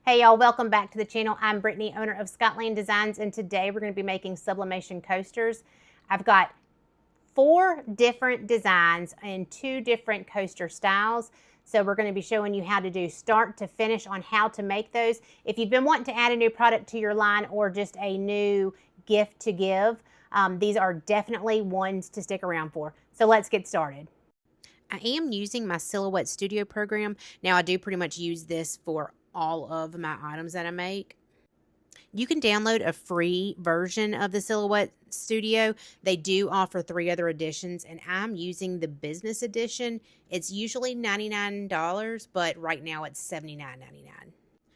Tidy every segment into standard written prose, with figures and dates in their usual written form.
Hey y'all, welcome back to the channel. I'm Brittany, owner of Scotland Designs, and today we're going to be making sublimation coasters. I've got 4 different designs and 2 different coaster styles. So we're going to be showing you how to do start to finish on how to make those. If you've been wanting to add a new product to your line or just a new gift to give, these are definitely ones to stick around for. So let's get started. I am using my Silhouette Studio program. Now I do pretty much use this for all of my items that I make. You can download a free version of the Silhouette Studio. They do offer 3 other editions, and I'm using the business edition. It's usually $99, but right now it's $79.99.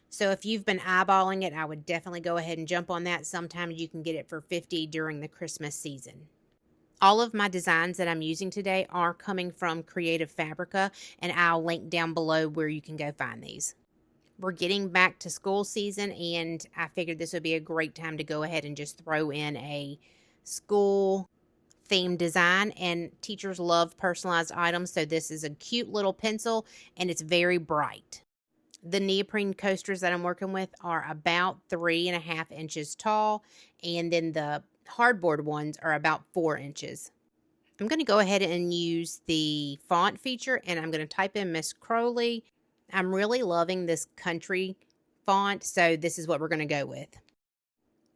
So if you've been eyeballing it, I would definitely go ahead and jump on that. Sometimes you can get it for $50 during the Christmas season. All of my designs that I'm using today are coming from Creative Fabrica, and I'll link down below where you can go find these. We're getting back to school season, and I figured this would be a great time to go ahead and just throw in a school themed design, and teachers love personalized items, so this is a cute little pencil, and it's very bright. The neoprene coasters that I'm working with are about 3.5 inches tall, and then the hardboard ones are about 4 inches. I'm going to go ahead and use the font feature, and I'm going to type in Miss Crowley. I'm really loving this country font, so this is what we're going to go with.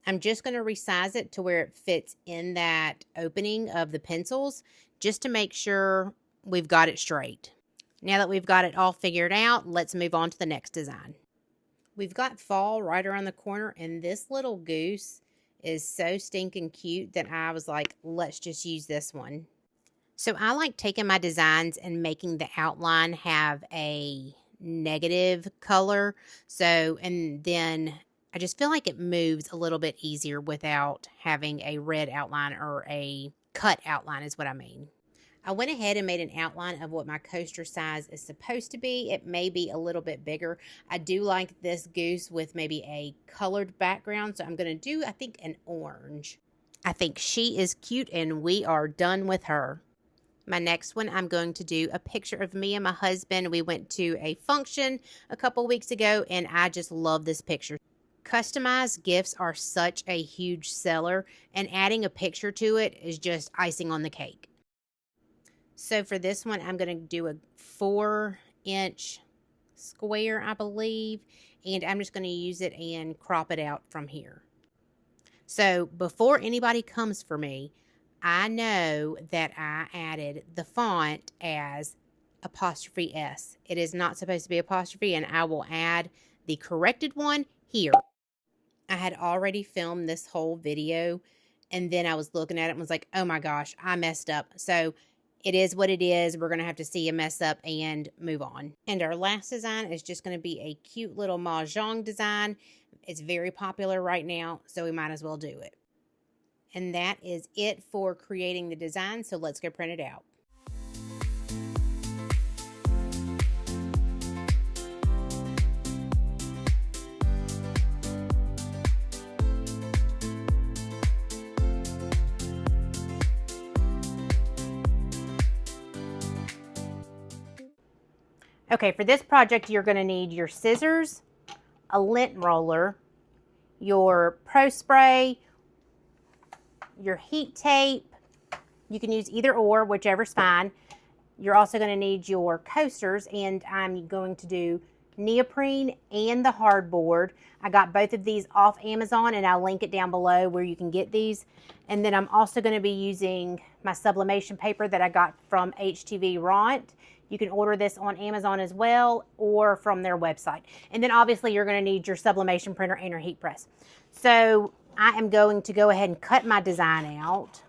I'm just going to resize it to where it fits in that opening of the pencils, just to make sure we've got it straight. Now that we've got it all figured out, let's move on to the next design. We've got fall right around the corner, and this little goose is so stinking cute that I was like, let's just use this one. So I like taking my designs and making the outline have a negative color. And then I just feel like it moves a little bit easier without having a red outline, or a cut outline is what I mean. I went ahead and made an outline of what my coaster size is supposed to be. It may be a little bit bigger. I do like this goose with maybe a colored background, so I'm going to do, I think, an orange. I think she is cute, and we are done with her. My next one, I'm going to do a picture of me and my husband. We went to a function a couple weeks ago, and I just love this picture. Customized gifts are such a huge seller, and adding a picture to it is just icing on the cake. So for this one, I'm going to do a 4-inch square, I believe, and I'm just going to use it and crop it out from here. So before anybody comes for me, I know that I added the font as apostrophe S. It is not supposed to be apostrophe, and I will add the corrected one here. I had already filmed this whole video, and then I was looking at it and was like, oh my gosh, I messed up. So it is what it is. We're going to have to see a mess up and move on. And our last design is just going to be a cute little mahjong design. It's very popular right now, so we might as well do it. And that is it for creating the design, so let's go print it out. Okay, for this project, you're going to need your scissors, a lint roller, your Pro Spray, your heat tape. You can use either or, whichever's fine. You're also going to need your coasters, and I'm going to do neoprene and the hardboard. I got both of these off Amazon, and I'll link it down below where you can get these. And then I'm also going to be using my sublimation paper that I got from HTV Ront. You can order this on Amazon as well, or from their website. And then obviously you're going to need your sublimation printer and your heat press. So I am going to go ahead and cut my design out.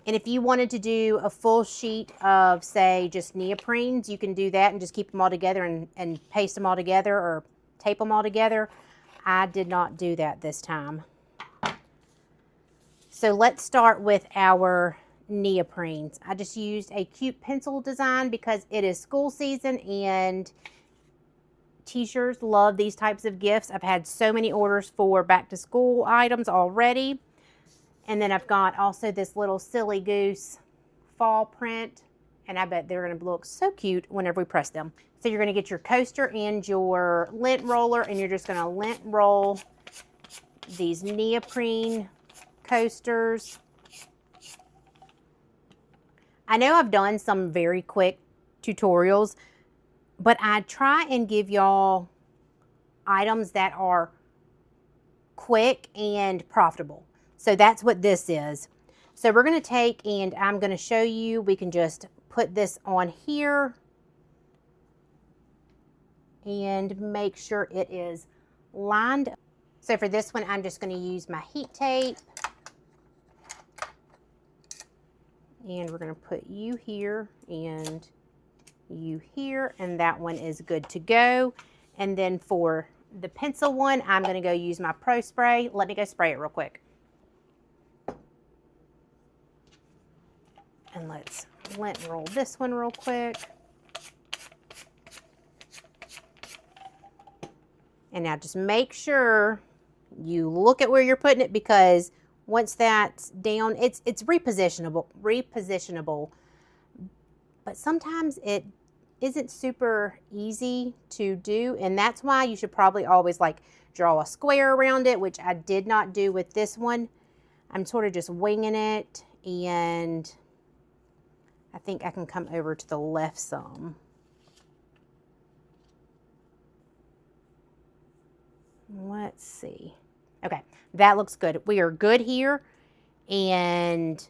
And if you wanted to do a full sheet of, say, just neoprenes, you can do that and just keep them all together and paste them all together or tape them all together. I did not do that this time. So let's start with our neoprenes. I just used a cute pencil design because it is school season, and teachers love these types of gifts. I've had so many orders for back to school items already. And then I've got also this little silly goose fall print And I bet they're going to look so cute whenever we press them. So you're going to get your coaster and your lint roller, and you're just going to lint roll these neoprene coasters. I know I've done some very quick tutorials, but I try and give y'all items that are quick and profitable. So that's what this is. So we're going to take, and I'm going to show you, we can just put this on here and make sure it is lined. So for this one, I'm just going to use my heat tape. And we're going to put you here and you here, and that one is good to go. And then for the pencil one, I'm going to go use my Pro Spray. Let me go spray it real quick. And let's lint roll this one real quick. And now just make sure you look at where you're putting it, because once that's down, it's repositionable. But sometimes it isn't super easy to do, and that's why you should probably always like draw a square around it, which I did not do with this one. I'm sort of just winging it, and I think I can come over to the left some. Let's see. Okay, that looks good. We are good here, and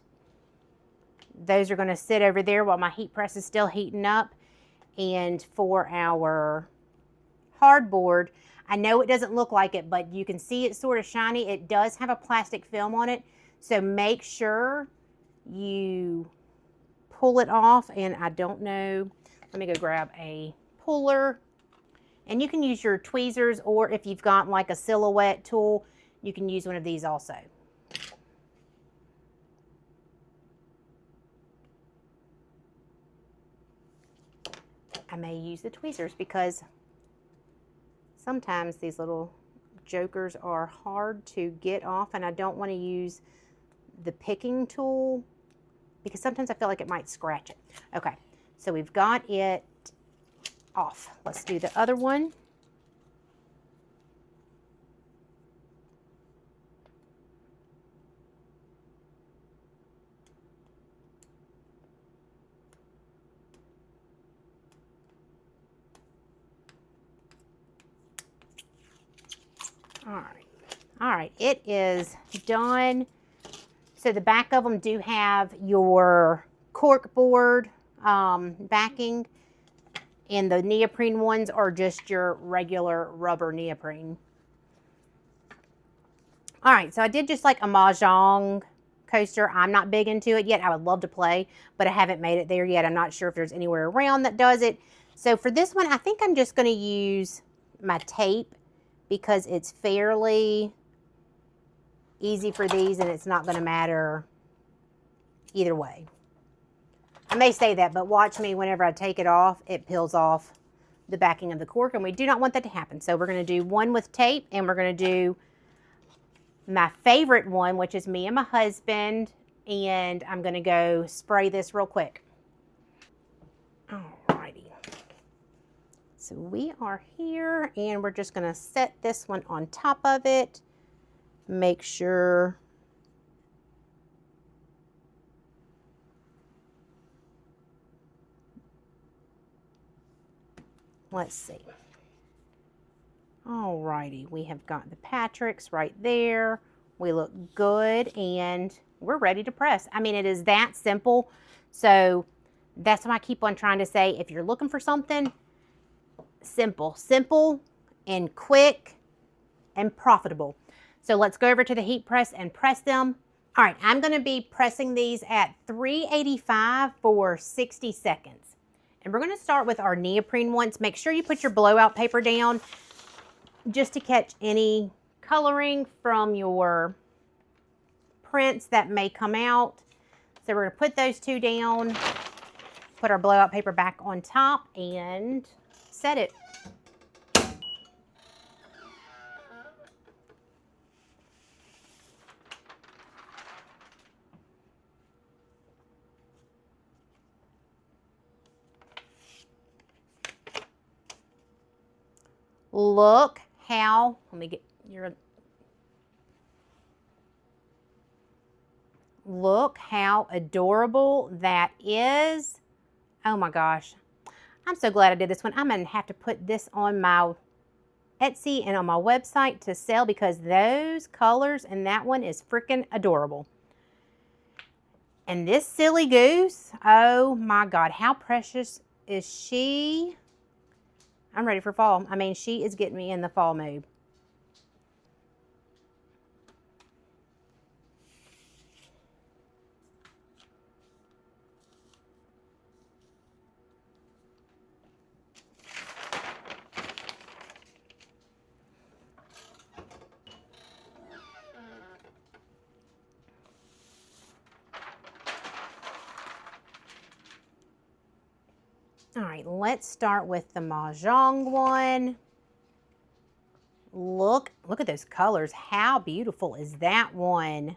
those are going to sit over there while my heat press is still heating up. And for our hardboard, I know it doesn't look like it, but you can see it's sort of shiny. It does have a plastic film on it, so make sure you pull it off. And I don't know, let me go grab a puller. And you can use your tweezers, or if you've got like a silhouette tool, you can use one of these also. I may use the tweezers because sometimes these little jokers are hard to get off, and I don't want to use the picking tool because sometimes I feel like it might scratch it. Okay, so we've got it off. Let's do the other one. All right, it is done. So the back of them do have your cork board backing, and the neoprene ones are just your regular rubber neoprene. All right, so I did just like a mahjong coaster. I'm not big into it yet. I would love to play, but I haven't made it there yet. I'm not sure if there's anywhere around that does it. So for this one, I think I'm just going to use my tape because it's fairly easy for these, and it's not going to matter either way. I may say that, but watch me, whenever I take it off, it peels off the backing of the cork, and we do not want that to happen. So we're going to do one with tape, and we're going to do my favorite one, which is me and my husband, and I'm going to go spray this real quick. Alrighty. So we are here, and we're just going to set this one on top of it. Make sure let's see. Alrighty, we have got the Patrick's right there. We look good, and we're ready to press. I mean, it is that simple. So that's why I keep on trying to say, if you're looking for something simple and quick and profitable. So let's go over to the heat press and press them. All right, I'm going to be pressing these at 385 for 60 seconds. And we're going to start with our neoprene ones. Make sure you put your blowout paper down just to catch any coloring from your prints that may come out. So we're going to put those two down, put our blowout paper back on top, and set it. Look how, let me get your, look how adorable that is. Oh my gosh. I'm so glad I did this one. I'm going to have to put this on my Etsy and on my website to sell because those colors and that one is freaking adorable. And this silly goose, oh my God, how precious is she? I'm ready for fall. I mean, she is getting me in the fall mood. All right, let's start with the Mahjong one. Look at those colors. How beautiful is that one?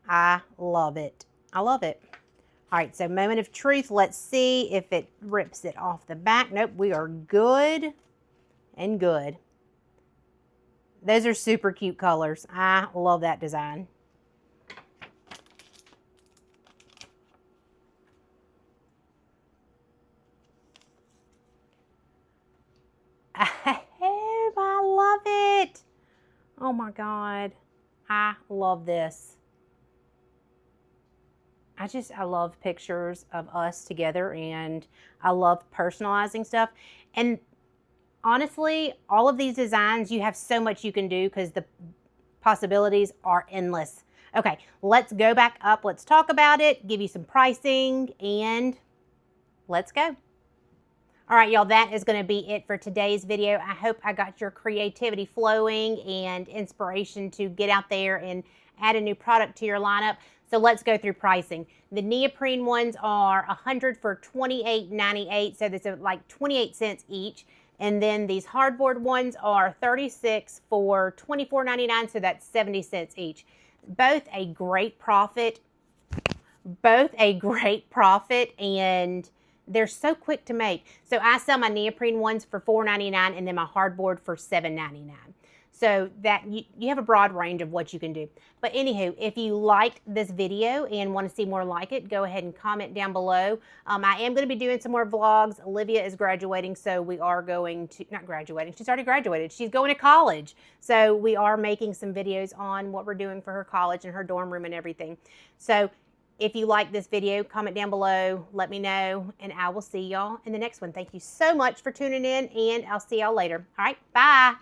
I love it. I love it. All right, so moment of truth. Let's see if it rips it off the back. Nope, we are good and good. Those are super cute colors. I love that design. I love it. Oh my God. I love this. I love pictures of us together, and I love personalizing stuff. And honestly, all of these designs, you have so much you can do because the possibilities are endless. Okay, let's go back up. Let's talk about it, give you some pricing, and let's go. All right, y'all, that is going to be it for today's video. I hope I got your creativity flowing and inspiration to get out there and add a new product to your lineup. So let's go through pricing. The neoprene ones are 100 for $28.98, so that's like 28 cents each. And then these hardboard ones are 36 for $24.99, so that's 70 cents each. Both a great profit. And they're so quick to make. So I sell my neoprene ones for $4.99 and then my hardboard for $7.99. So that you have a broad range of what you can do. But anywho, if you liked this video and want to see more like it, go ahead and comment down below. I am going to be doing some more vlogs. Olivia is graduating, so we are going to, not graduating, she's already graduated. She's going to college. So we are making some videos on what we're doing for her college and her dorm room and everything. So if you like this video, comment down below, let me know, and I will see y'all in the next one. Thank you so much for tuning in, and I'll see y'all later. All right, bye.